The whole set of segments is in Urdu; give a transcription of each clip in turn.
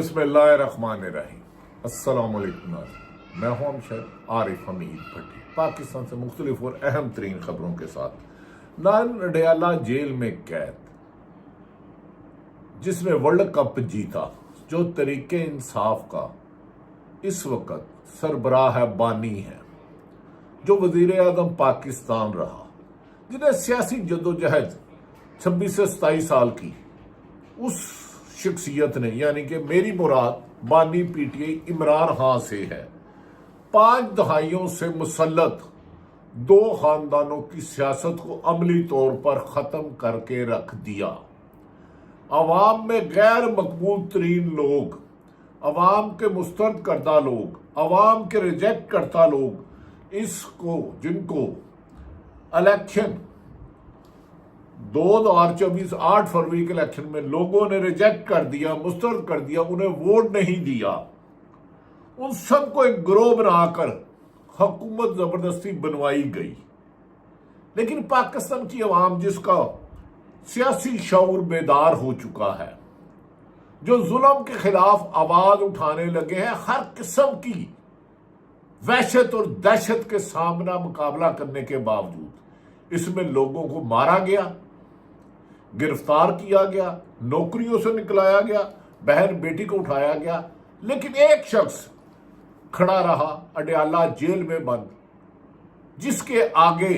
بسم اللہ الرحمن الرحیم۔ السلام علیکم ناظرین، میں ہوں شیخ عارف حمید بھٹی، پاکستان سے مختلف اور اہم ترین خبروں کے ساتھ۔ نارن اڈیالہ جیل میں قید، جس نے ورلڈ کپ جیتا، جو تحریک انصاف کا اس وقت سربراہ بانی ہے، جو وزیر اعظم پاکستان رہا، جنہیں سیاسی جدوجہد 26 سے 27 سال کی اس شخصیت نے، یعنی کہ میری مراد بانی P T I Imran Khan سے ہے، 5 دہائیوں سے مسلط 2 خاندانوں کی سیاست کو عملی طور پر ختم کر کے رکھ دیا۔ عوام میں غیر مقبول ترین لوگ، عوام کے مسترد کردہ لوگ، عوام کے ریجیکٹ کرتا لوگ، جن کو الیکشن 2024 8 فروری کے الیکشن میں لوگوں نے ریجیکٹ کر دیا، مسترد کر دیا، انہیں ووٹ نہیں دیا، ان سب کو ایک گروہ بنا کر حکومت زبردستی بنوائی گئی۔ لیکن پاکستان کی عوام، جس کا سیاسی شعور بیدار ہو چکا ہے، جو ظلم کے خلاف آواز اٹھانے لگے ہیں، ہر قسم کی وحشت اور دہشت کے سامنا مقابلہ کرنے کے باوجود اس میں لوگوں کو مارا گیا، گرفتار کیا گیا، نوکریوں سے نکلایا گیا، بہن بیٹی کو اٹھایا گیا، لیکن ایک شخص کھڑا رہا اڈیالہ جیل میں بند، جس کے آگے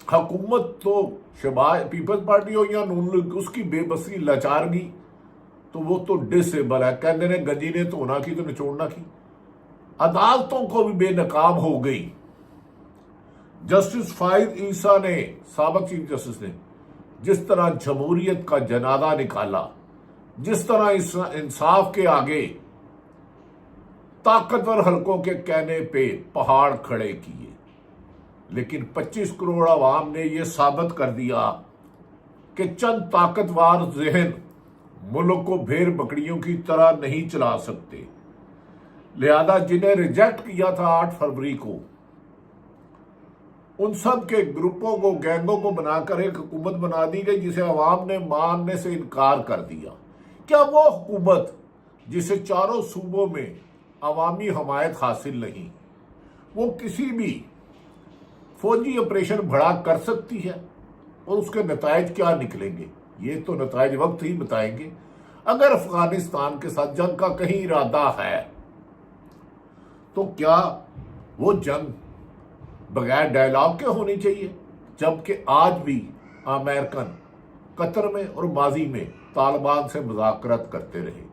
حکومت تو پیپلز پارٹی ہو یا نون لیگ، اس کی بے بسی لاچارگی، تو وہ تو ڈسیبل ہے، کہنے نے گنجی نے تو نہ کی تو نچوڑ نہ کی۔ عدالتوں کو بھی بے نقاب ہو گئی۔ جسٹس فائز عیسیٰ نے، سابق چیف جسٹس نے، جس طرح جمہوریت کا جنازہ نکالا، جس طرح انصاف کے آگے طاقتور حلقوں کے کہنے پہ پہاڑ کھڑے کیے، لیکن 25 کروڑ عوام نے یہ ثابت کر دیا کہ چند طاقتور ذہن ملک کو بھیڑ بکریوں کی طرح نہیں چلا سکتے۔ لہذا جنہیں ریجیکٹ کیا تھا 8 فروری کو، ان سب کے گروپوں کو، گینگوں کو بنا کر ایک حکومت بنا دی گئی، جسے عوام نے ماننے سے انکار کر دیا۔ کیا وہ حکومت جسے چاروں صوبوں میں عوامی حمایت حاصل نہیں، وہ کسی بھی فوجی آپریشن بڑا کر سکتی ہے؟ اور اس کے نتائج کیا نکلیں گے؟ یہ تو نتائج وقت ہی بتائیں گے۔ اگر افغانستان کے ساتھ جنگ کا کہیں ارادہ ہے تو کیا وہ جنگ بغیر ڈائیلاگ کے ہونی چاہیے؟ جبکہ آج بھی امریکن قطر میں اور ماضی میں طالبان سے مذاکرات کرتے رہے۔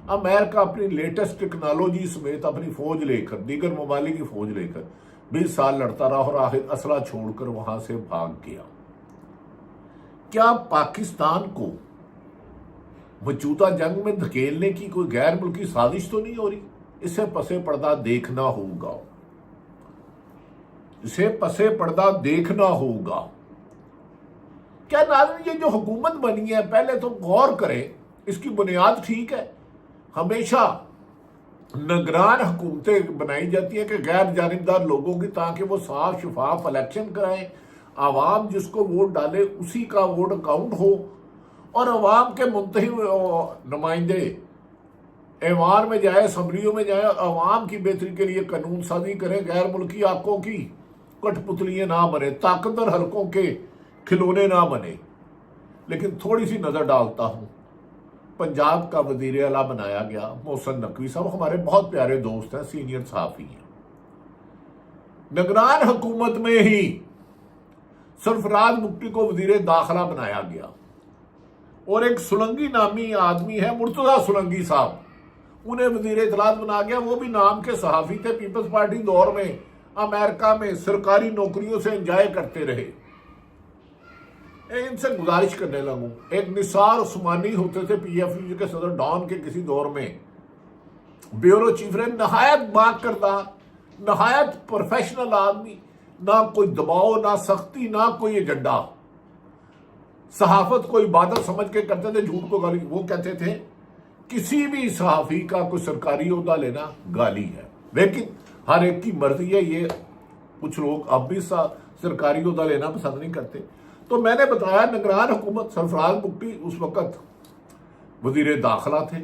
امریکہ اپنی لیٹسٹ ٹیکنالوجی سمیت اپنی فوج لے کر، دیگر ممالک کی فوج لے کر 20 سال لڑتا رہا اور آخر اسلحہ چھوڑ کر وہاں سے بھاگ گیا۔ کیا پاکستان کو موجودہ جنگ میں دھکیلنے کی کوئی غیر ملکی سازش تو نہیں ہو رہی؟ اسے پسے پردہ دیکھنا ہوگا، اسے پسے پردہ دیکھنا ہوگا۔ کیا ناظرین، یہ جو حکومت بنی ہے، پہلے تو غور کریں، اس کی بنیاد ٹھیک ہے؟ ہمیشہ نگران حکومتیں بنائی جاتی ہیں کہ غیر جانبدار لوگوں کی، تاکہ وہ صاف شفاف الیکشن کرائیں، عوام جس کو ووٹ ڈالے اسی کا ووٹ اکاؤنٹ ہو، اور عوام کے منتخب نمائندے ایوان میں جائے، اسمبلیوں میں جائے، عوام کی بہتری کے لیے قانون سازی کریں، غیر ملکی آقوں کی کٹ پتلیاں نہ بنے، طاقتور حلقوں کے کھلونے نہ بنے۔ لیکن تھوڑی سی نظر ڈالتا ہوں، پنجاب کا وزیر اعلیٰ بنایا گیا محسن نقوی صاحب، ہمارے بہت پیارے دوست ہیں، سینئر صحافی ہیں۔ نگران حکومت میں ہی سرفراز مفتی کو وزیر داخلہ بنایا گیا، اور ایک سولنگی نامی آدمی ہے، مرتضی سولنگی صاحب، انہیں وزیر اطلاعات بنا گیا۔ وہ بھی نام کے صحافی تھے، پیپلز پارٹی دور میں امریکہ میں سرکاری نوکریوں سے انجوائے کرتے رہے۔ ان سے گزارش کرنے لگوں، ایک نثار عثمانی ہوتے تھے پی ایف یو کے صدر، ڈان کے کسی دور میں بیورو چیف رہے، نہایت با کردہ، نہایت پروفیشنل آدمی، نہ کوئی دباؤ، نہ سختی، نہ کوئی ایجنڈا، صحافت کو عبادت سمجھ کے کرتے تھے، جھوٹ کو گالی۔ وہ کہتے تھے کسی بھی صحافی کا کوئی سرکاری عہدہ لینا گالی ہے، لیکن ہر ایک کی مرضی ہے، یہ کچھ لوگ اب بھی سرکاری عہدہ لینا پسند نہیں کرتے۔ تو میں نے بتایا نگران حکومت، سرفراز مفتی اس وقت وزیر داخلہ تھے،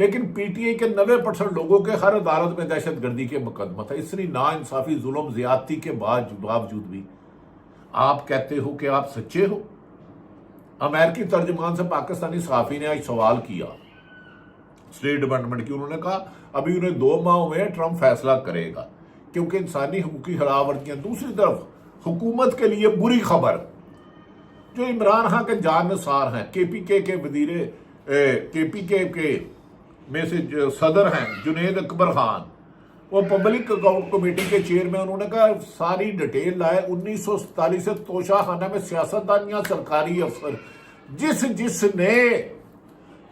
لیکن پی ٹی آئی کے 90% لوگوں کے ہر عدالت میں دہشت گردی کے مقدمہ تھا. اتنی نا انصافی، ظلم، زیادتی کے باوجود بھی آپ کہتے ہو کہ آپ سچے ہو. امریکی ترجمان سے پاکستانی صحافی نے آج سوال کیا اسٹیٹ ڈپارٹمنٹ کی. انہوں نے کہا ابھی انہیں 2 ماہ ہوئے ہیں، ٹرمپ فیصلہ کرے گا کیونکہ انسانی حقوقی خرابیاں. دوسری طرف حکومت کے لیے بری خبر، جو عمران خان کے جانثار ہیں، کے پی کے میں سے جو صدر ہیں جنید اکبر خان، وہ پبلک اکاؤنٹ کمیٹی کے چیئرمین. انہوں نے کہا ساری ڈیٹیل لائے. 1947 سے توشہ خانہ میں سیاستدان یا سرکاری افسر جس نے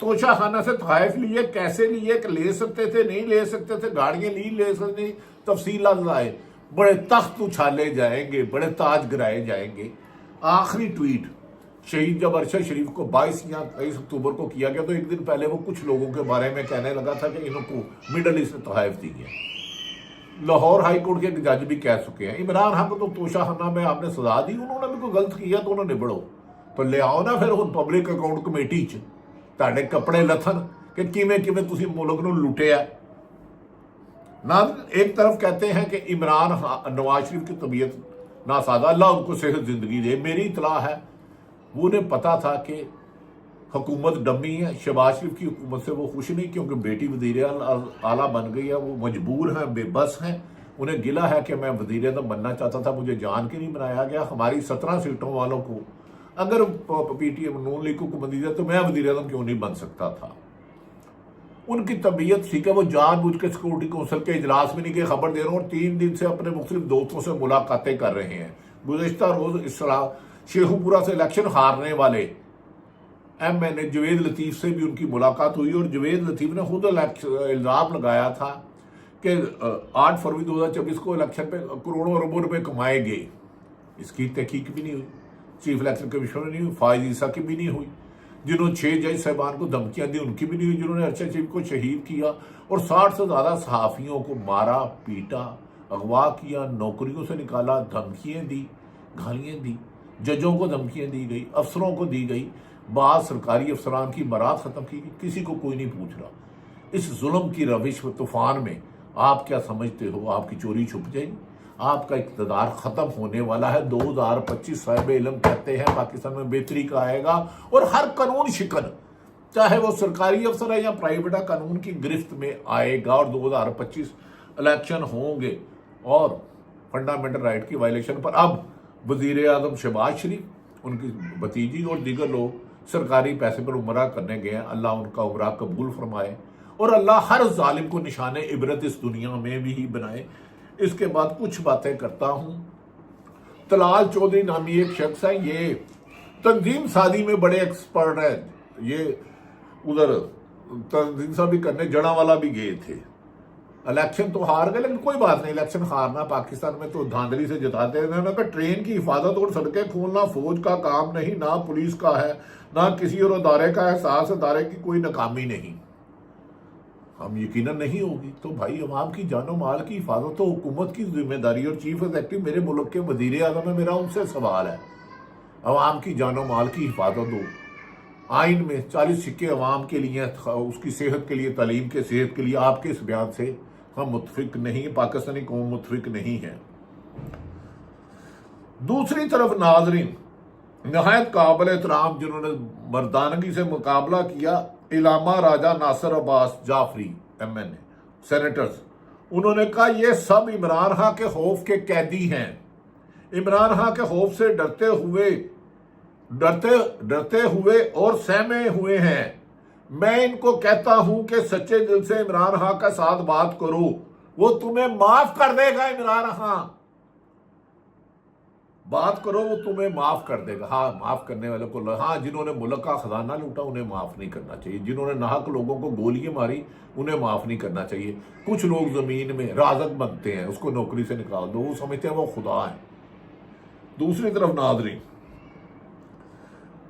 توشہ خانہ سے تحائف لیے، کیسے لیے، لے سکتے تھے نہیں لے سکتے تھے، گاڑیاں لے سکتے، تفصیلات لائے. بڑے تخت اچھالے جائیں گے، بڑے تاج گرائے جائیں گے. آخری ٹویٹ شہید جب ارشد شریف کو 22 یا 23 اکتوبر کو کیا گیا تو ایک دن پہلے وہ کچھ لوگوں کے بارے میں کہنے لگا تھا کہ انہوں کو مڈل ایسٹ سے تحائف دی گیا. لاہور ہائی کورٹ کے ایک جج بھی کہہ چکے ہیں عمران خان کو تو توشہ خانہ میں آپ نے سزا دی، انہوں نے بھی کوئی غلط کیا تو انہوں نبڑو تو لے آؤ نا پھر ہن پبلک اکاؤنٹ کمیٹی چ تہاڈے کپڑے لتھن کہ کیویں تسی ملک نو لٹیا. ایک طرف کہتے ہیں کہ نواز شریف کی طبیعت ناسازہ، اللہ ان کو صحت زندگی دے. میری اطلاع ہے وہ انہیں پتا تھا کہ حکومت ڈمی ہے. شہباز شریف کی حکومت سے وہ خوش نہیں کیونکہ بیٹی وزیر اعلیٰ بن گئی ہے. وہ مجبور ہیں، بے بس ہیں. انہیں گلا ہے کہ میں وزیر اعظم بننا چاہتا تھا، مجھے جان کے نہیں بنایا گیا. ہماری 17 سیٹوں والوں کو اگر پی ٹی ایم نون لیگ کو حکومت دی جائے تو میں وزیر اعظم کیوں نہیں بن سکتا تھا. ان کی طبیعت ٹھیک ہے، وہ جان بوجھ کے سیکورٹی کونسل کے اجلاس میں نہیں گئے. خبر دے رہا ہوں 3 دن سے اپنے مختلف دوستوں سے ملاقاتیں کر رہے ہیں. گزشتہ روز شیخو پورہ سے الیکشن ہارنے والے ایم این اے جوید لطیف سے بھی ان کی ملاقات ہوئی اور جوید لطیف نے خود الزام لگایا تھا کہ 8 فروری 2024 کو الیکشن پہ کروڑوں اربوں روپے کمائے گئے. اس کی تحقیق بھی نہیں ہوئی، چیف الیکشن کمیشنر نہیں ہوئی، فائز عیسیٰ کی بھی نہیں ہوئی. جنہوں 6 جج صاحبان کو دھمکیاں دی ان کی بھی نہیں ہوئی. جنہوں نے ارشد شریف کو شہید کیا اور 60 سے زیادہ صحافیوں کو مارا، پیٹا، اغوا کیا، نوکریوں سے نکالا، دھمکیاں دی، گالیاں دی، ججوں کو دھمکیاں دی گئی، افسروں کو دی گئی، بعض سرکاری افسران کی برات ختم کی گئی. کسی کو کوئی نہیں پوچھ رہا. اس ظلم کی روش و طوفان میں آپ کیا سمجھتے ہو آپ کی چوری چھپ جائے گی؟ آپ کا اقتدار ختم ہونے والا ہے. 2025 صاحب علم کہتے ہیں پاکستان میں بہتری کا آئے گا اور ہر قانون شکن چاہے وہ سرکاری افسر ہے یا پرائیویٹ ہے قانون کی گرفت میں آئے گا اور 2025 الیکشن ہوں گے. اور فنڈامنٹل رائٹ کی وائلیشن پر اب وزیر اعظم شہباز شریف، ان کی بھتیجی اور دیگر لوگ سرکاری پیسے پر عمرہ کرنے گئے ہیں. اللہ ان کا عمرہ قبول فرمائے اور اللہ ہر ظالم کو نشان عبرت اس دنیا میں بھی ہی بنائے. اس کے بعد کچھ باتیں کرتا ہوں. طلال چودھری نامی ایک شخص ہے، یہ تنظیم سازی میں بڑے ایکسپرٹ ہیں. یہ ادھر تنظیم سازی کرنے جڑا والا بھی گئے تھے. الیکشن تو ہار گئے لیکن کوئی بات نہیں، الیکشن ہارنا پاکستان میں تو دھاندلی سے جتاتے ہیں. انہوں نے کہا ٹرین کی حفاظت اور سڑکیں کھولنا فوج کا کام نہیں، نہ پولیس کا ہے، نہ کسی اور ادارے کا. احساس ادارے کی کوئی ناکامی نہیں، ہم یقیناً نہیں ہوگی. تو بھائی عوام کی جان و مال کی حفاظت تو حکومت کی ذمہ داری اور چیف ایگزیکٹو میرے ملک کے وزیر اعظم ہے. میرا ان سے سوال ہے عوام کی جان و مال کی حفاظت ہو. آئین میں 40 سکے عوام کے لیے، اس کی صحت کے لیے، تعلیم کے صحت کے لیے. آپ کے اس بیان سے ہم متفق نہیں، پاکستانی قوم متفق نہیں ہے. دوسری طرف ناظرین نہایت قابل احترام جنہوں نے مردانگی سے مقابلہ کیا، علامہ راجہ ناصر عباس جعفری ایم این اے سینیٹرز، انہوں نے کہا یہ سب عمران خان کے خوف کے قیدی ہیں. عمران خان کے خوف سے ڈرتے ہوئے اور سہمے ہوئے ہیں. میں ان کو کہتا ہوں کہ سچے دل سے عمران خان کا ساتھ بات کرو، وہ تمہیں معاف کر دے گا. عمران خان بات کرو، وہ تمہیں معاف کر دے گا. ہاں معاف کرنے والے کو، ہاں جنہوں نے ملک کا خزانہ لوٹا انہیں معاف نہیں کرنا چاہیے. جنہوں نے ناحق لوگوں کو گولیاں ماری انہیں معاف نہیں کرنا چاہیے. کچھ لوگ زمین میں رازق بنتے ہیں، اس کو نوکری سے نکال دو، وہ سمجھتے ہیں وہ خدا ہیں. دوسری طرف ناظرین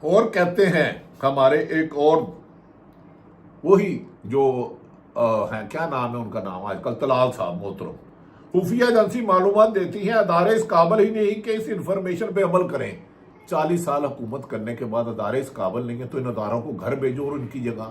اور کہتے ہیں ہمارے ایک اور وہی جو ہیں، کیا نام ہے ان کا نام آج کل، طلال صاحب محترم، خفیہ ایجنسی معلومات دیتی ہیں ادارے اس قابل ہی نہیں کہ اس انفارمیشن پہ عمل کریں. 40 سال حکومت کرنے کے بعد ادارے اس قابل نہیں ہیں تو ان اداروں کو گھر بھیجو اور ان کی جگہ